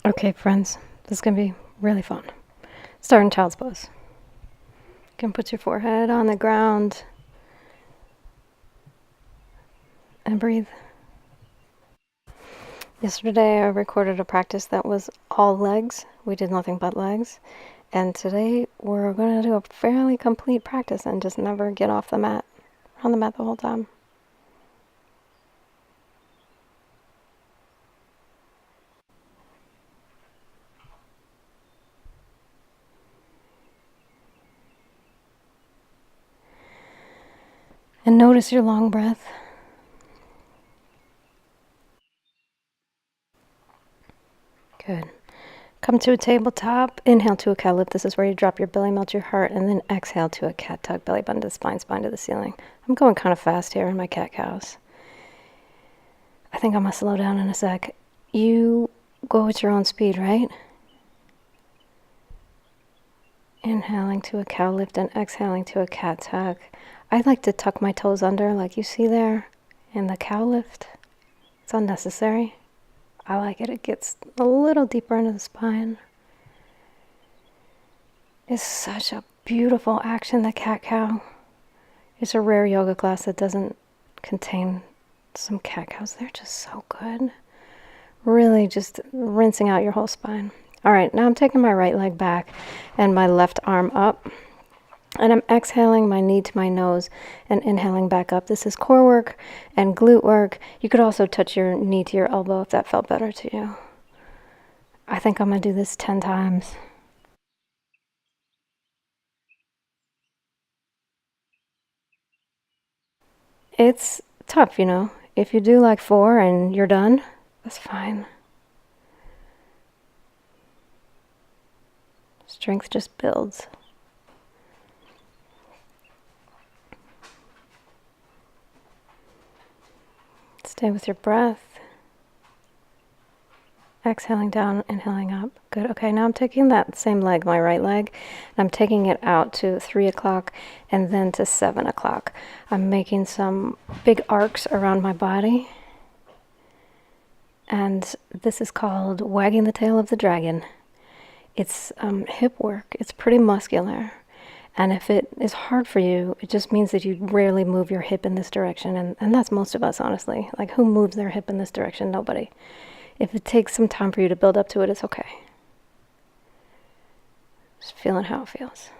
Okay, friends, this is going to be really fun. Start in child's pose. You can put your forehead on the ground and breathe. Yesterday I recorded a practice that was all legs. We did nothing but legs. And today we're going to do a fairly complete practice and just never get off the mat. On the mat the whole time. And notice your long breath. Good. Come to a tabletop. Inhale to a cow lift. This is where you drop your belly, melt your heart, and then exhale to a cat tug, belly button to the spine, spine to the ceiling. I'm going kind of fast here in my cat cows. I think I'm going to slow down in a sec. You go at your own speed, right? Inhaling to a cow lift and exhaling to a cat tug. I like to tuck my toes under like you see there in the cow lift. It's unnecessary. I like it. It gets a little deeper into the spine. It's such a beautiful action, the cat-cow. It's a rare yoga class that doesn't contain some cat-cows. They're just so good. Really just rinsing out your whole spine. All right, now I'm taking my right leg back and my left arm up. And I'm exhaling my knee to my nose and inhaling back up. This is core work and glute work. You could also touch your knee to your elbow if that felt better to you. I think I'm going to do this 10 times. It's tough, you know. If you do like 4 and you're done, that's fine. Strength just builds. Stay with your breath. Exhaling down, inhaling up. Good. Okay, now I'm taking that same leg, my right leg, and I'm taking it out to 3 o'clock and then to 7 o'clock. I'm making some big arcs around my body. And this is called wagging the tail of the dragon. It's hip work. It's pretty muscular. And if it is hard for you, it just means that you rarely move your hip in this direction. And that's most of us, honestly. Like, who moves their hip in this direction? Nobody. If it takes some time for you to build up to it, it's okay. Just feeling how it feels.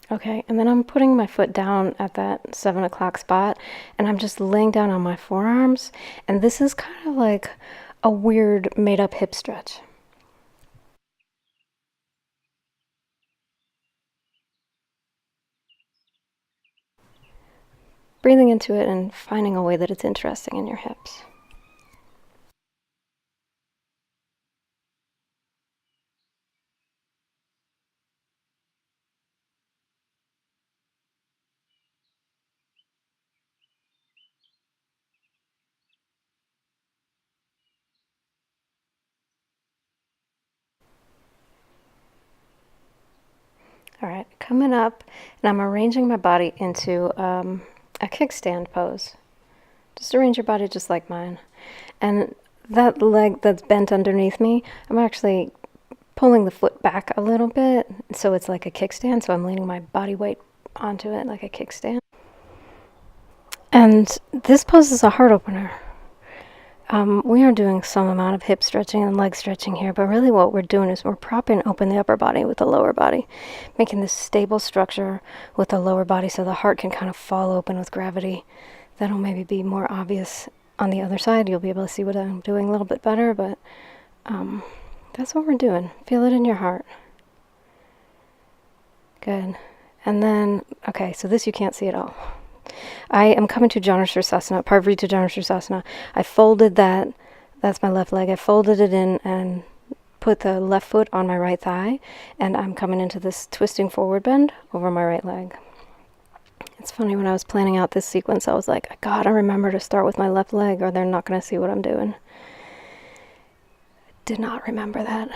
Okay, and then I'm putting my foot down at that 7 o'clock spot, and I'm just laying down on my forearms, and this is kind of like a weird made-up hip stretch. Breathing into it and finding a way that it's interesting in your hips. All right, coming up, and I'm arranging my body into a kickstand pose. Just arrange your body just like mine. And that leg that's bent underneath me, I'm actually pulling the foot back a little bit, so it's like a kickstand, so I'm leaning my body weight onto it like a kickstand. And this pose is a heart opener. We are doing some amount of hip stretching and leg stretching here, but really what we're doing is we're propping open the upper body with the lower body, making this stable structure with the lower body so the heart can kind of fall open with gravity. That'll maybe be more obvious on the other side. You'll be able to see what I'm doing a little bit better, but that's what we're doing. Feel it in your heart. Good. And then, okay, so this you can't see at all. I am coming to JANU SIRSASANA, PARIVRTTA JANU SIRSASANA. I folded that, that's my left leg. I folded it in and put the left foot on my right thigh, and I'm coming into this twisting forward bend over my right leg. It's funny, when I was planning out this sequence, I was like, I gotta remember to start with my left leg or they're not gonna see what I'm doing. Did not remember that.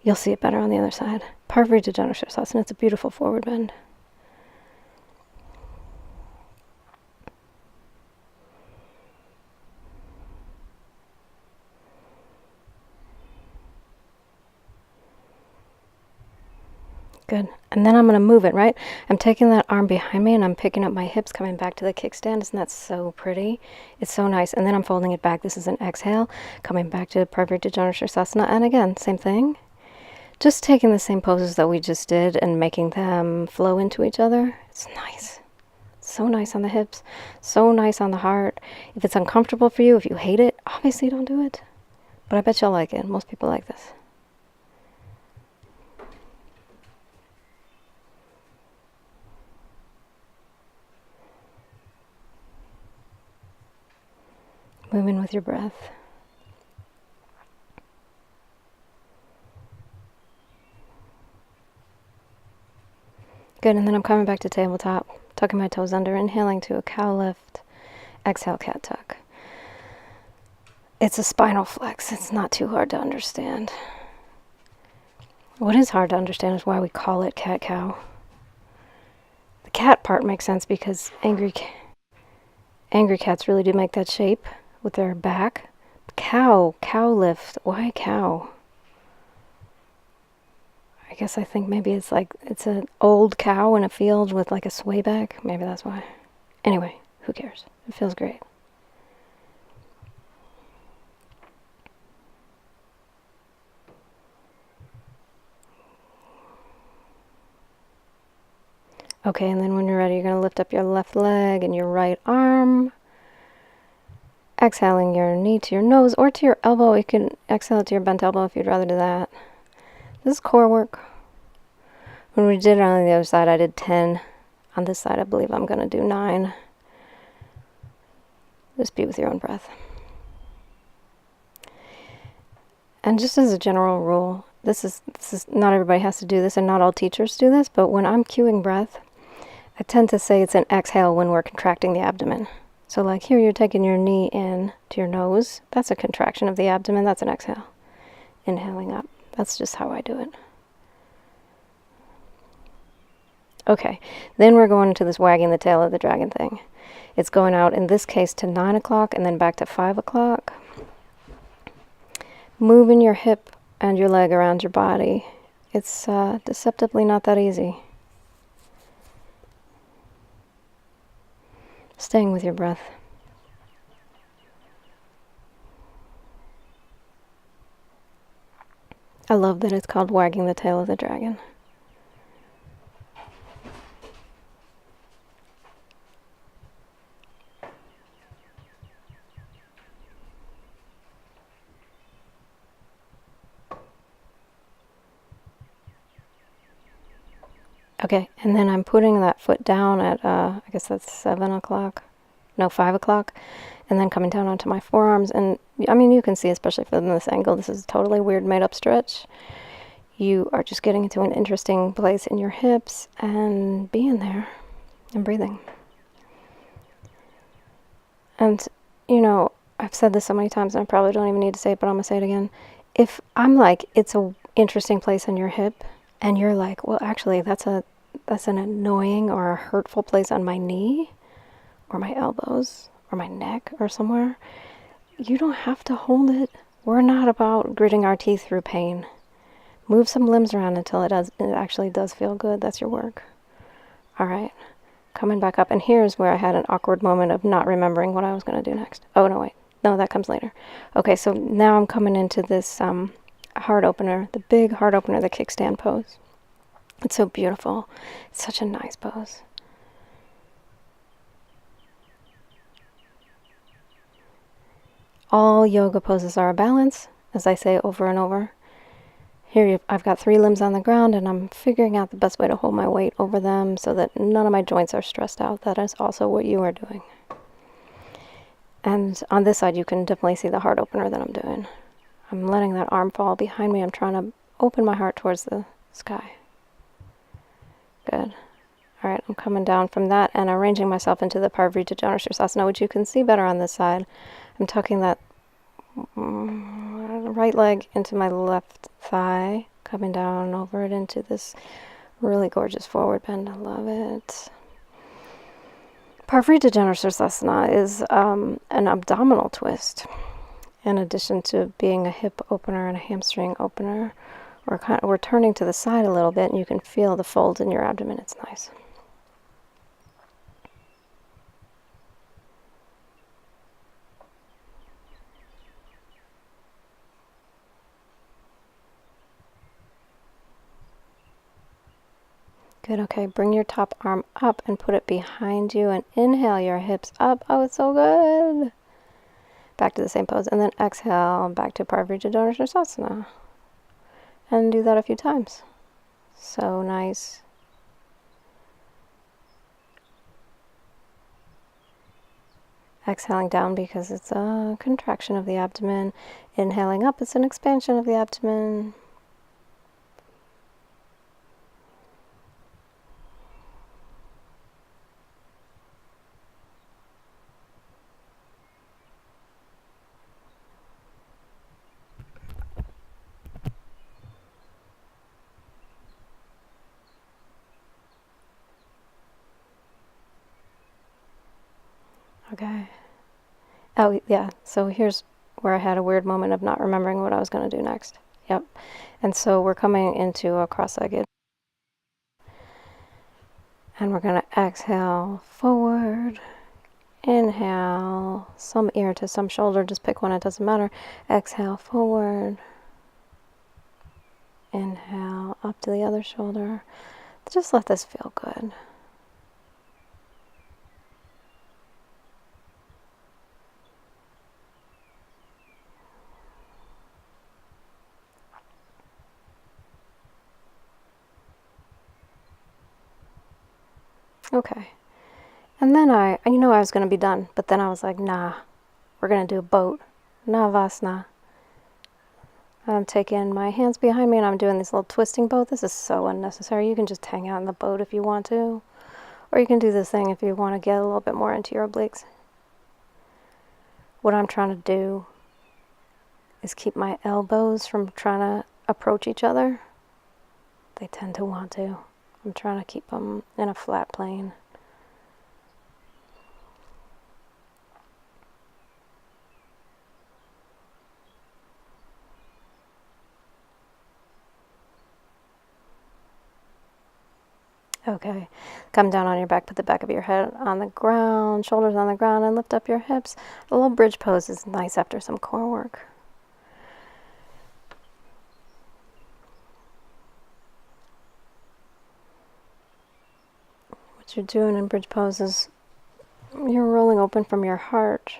You'll see it better on the other side. PARIVRTTA JANU SIRSASANA. It's a beautiful forward bend. Good. And then I'm going to move it, right? I'm taking that arm behind me and I'm picking up my hips, coming back to the kickstand. Isn't that so pretty? It's so nice. And then I'm folding it back. This is an exhale, coming back to PARIVRTTA JANU SIRSASANA. And again, same thing. Just taking the same poses that we just did and making them flow into each other. It's nice. So nice on the hips. So nice on the heart. If it's uncomfortable for you, if you hate it, obviously don't do it. But I bet you'll like it. Most people like this. Moving with your breath. Good, and then I'm coming back to tabletop, tucking my toes under, inhaling to a cow lift, exhale, cat tuck. It's a spinal flex. It's not too hard to understand. What is hard to understand is why we call it cat-cow. The cat part makes sense because angry cats really do make that shape with their back. Cow lift. Why cow? I guess I think maybe it's like it's an old cow in a field with like a sway back. Maybe that's why. Anyway, who cares? It feels great. Okay, and then when you're ready, you're going to lift up your left leg and your right arm. Exhaling your knee to your nose or to your elbow. You can exhale to your bent elbow if you'd rather do that. This is core work. When we did it on the other side, I did 10. On this side, I believe I'm going to do 9. Just be with your own breath. And just as a general rule, this is not everybody has to do this, and not all teachers do this, but when I'm cueing breath, I tend to say it's an exhale when we're contracting the abdomen. So like here, you're taking your knee in to your nose. That's a contraction of the abdomen. That's an exhale. Inhaling up. That's just how I do it. Okay, then we're going into this wagging the tail of the dragon thing. It's going out, in this case, to 9 o'clock and then back to 5 o'clock. Moving your hip and your leg around your body. It's deceptively not that easy. Staying with your breath. I love that it's called wagging the tail of the dragon. Okay, and then I'm putting that foot down at, I guess that's 7 o'clock. No, 5 o'clock. And then coming down onto my forearms. And, I mean, you can see, especially from this angle, this is a totally weird made-up stretch. You are just getting into an interesting place in your hips and being there and breathing. And, you know, I've said this so many times, and I probably don't even need to say it, but I'm going to say it again. If I'm like, it's an interesting place on your hip, and you're like, well, actually, that's an annoying or a hurtful place on my knee or my elbows or my neck or somewhere, you don't have to hold it. We're not about gritting our teeth through pain. Move some limbs around until it actually does feel good. That's your work. All right. Coming back up. And here's where I had an awkward moment of not remembering what I was going to do next. Oh, no, wait. No, that comes later. Okay, so now I'm coming into this heart opener, the big heart opener, the kickstand pose. It's so beautiful. It's such a nice pose. All yoga poses are a balance, as I say over and over. Here I've got 3 limbs on the ground, and I'm figuring out the best way to hold my weight over them so that none of my joints are stressed out. That is also what you are doing. And on this side, you can definitely see the heart opener that I'm doing. I'm letting that arm fall behind me. I'm trying to open my heart towards the sky. Good. All right, I'm coming down from that and arranging myself into the PARIVRTTA JANU SIRSASANA, which you can see better on this side. I'm tucking that right leg into my left thigh, coming down over it into this really gorgeous forward bend. I love it. PARIVRTTA JANU SIRSASANA is an abdominal twist, in addition to being a hip opener and a hamstring opener. We're turning to the side a little bit, and you can feel the folds in your abdomen. It's nice. Good, okay, bring your top arm up and put it behind you and inhale your hips up. Oh, it's so good. Back to the same pose, and then exhale back to PARIVRTTA JANU SIRSASANA. And do that a few times. So nice. Exhaling down because it's a contraction of the abdomen. Inhaling up, it's an expansion of the abdomen. Okay. Oh, yeah. So here's where I had a weird moment of not remembering what I was going to do next. Yep. And so we're coming into a cross-legged. And we're going to exhale forward. Inhale. Some ear to some shoulder. Just pick one. It doesn't matter. Exhale forward. Inhale up to the other shoulder. Just let this feel good. Okay. And then I was going to be done, but then I was like, nah, we're going to do a boat. Navasana. I'm taking my hands behind me and I'm doing this little twisting boat. This is so unnecessary. You can just hang out in the boat if you want to. Or you can do this thing if you want to get a little bit more into your obliques. What I'm trying to do is keep my elbows from trying to approach each other. They tend to want to. I'm trying to keep them in a flat plane. Okay, come down on your back, put the back of your head on the ground, shoulders on the ground, and lift up your hips. A little bridge pose is nice after some core work. What you're doing in bridge pose is you're rolling open from your heart.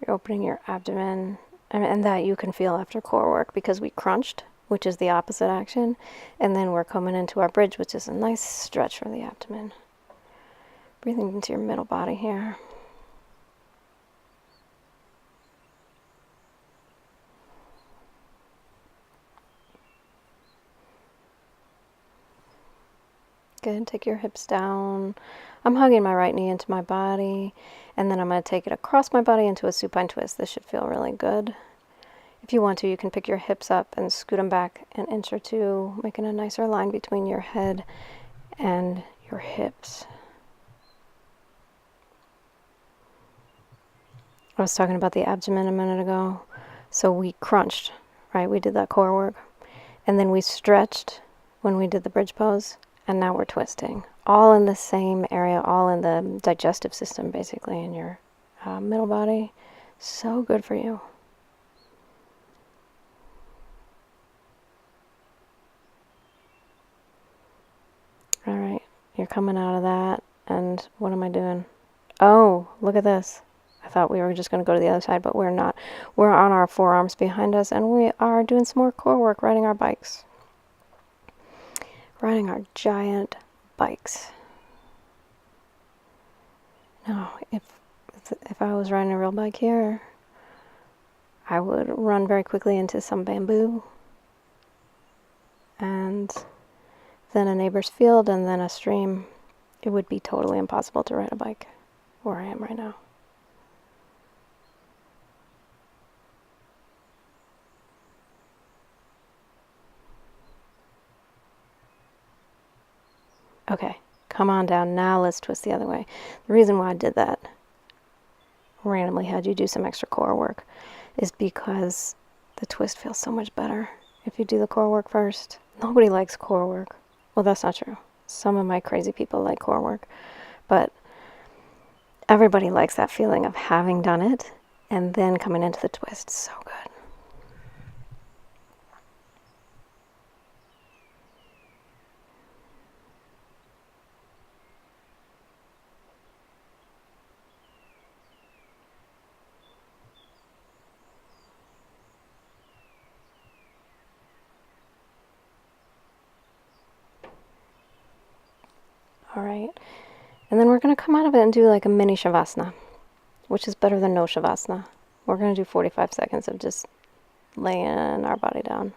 You're opening your abdomen, and that you can feel after core work because we crunched, which is the opposite action, and then we're coming into our bridge, which is a nice stretch for the abdomen. Breathing into your middle body here. Good, take your hips down. I'm hugging my right knee into my body, and then I'm going to take it across my body into a supine twist. This should feel really good. If you want to, you can pick your hips up and scoot them back an inch or two, making a nicer line between your head and your hips. I was talking about the abdomen a minute ago. So we crunched, right? We did that core work. And then we stretched when we did the bridge pose. And now we're twisting. All in the same area, all in the digestive system, basically, in your middle body. So good for you. All right, you're coming out of that, and what am I doing? Oh, look at this. I thought we were just going to go to the other side, but we're not. We're on our forearms behind us, and we are doing some more core work, riding our bikes. Riding our giant bikes. Now, if I was riding a real bike here, I would run very quickly into some bamboo, and then a neighbor's field, and then a stream. It would be totally impossible to ride a bike where I am right now. Okay, come on down. Now let's twist the other way. The reason why I did that, randomly had you do some extra core work, is because the twist feels so much better if you do the core work first. Nobody likes core work. Well, that's not true. Some of my crazy people like core work, but everybody likes that feeling of having done it and then coming into the twist. So good. All right, and then we're going to come out of it and do like a mini Shavasana, which is better than no Shavasana. We're going to do 45 seconds of just laying our body down.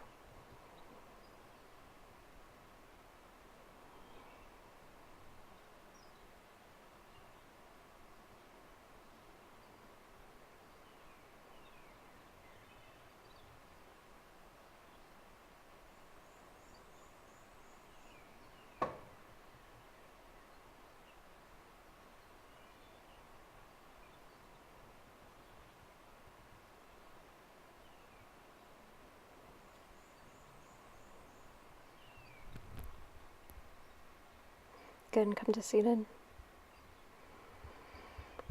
Good, and come to seated.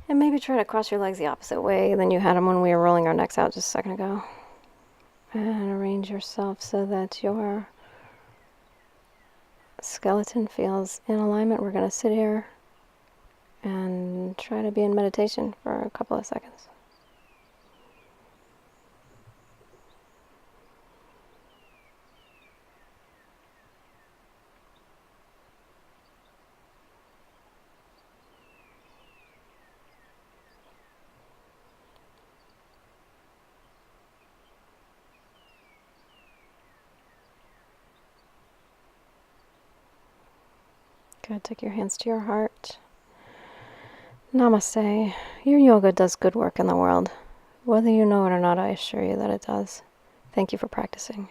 And maybe try to cross your legs the opposite way than you had them when we were rolling our necks out just a second ago. And arrange yourself so that your skeleton feels in alignment. We're going to sit here and try to be in meditation for a couple of seconds. Good. Take your hands to your heart. Namaste. Your yoga does good work in the world. Whether you know it or not, I assure you that it does. Thank you for practicing.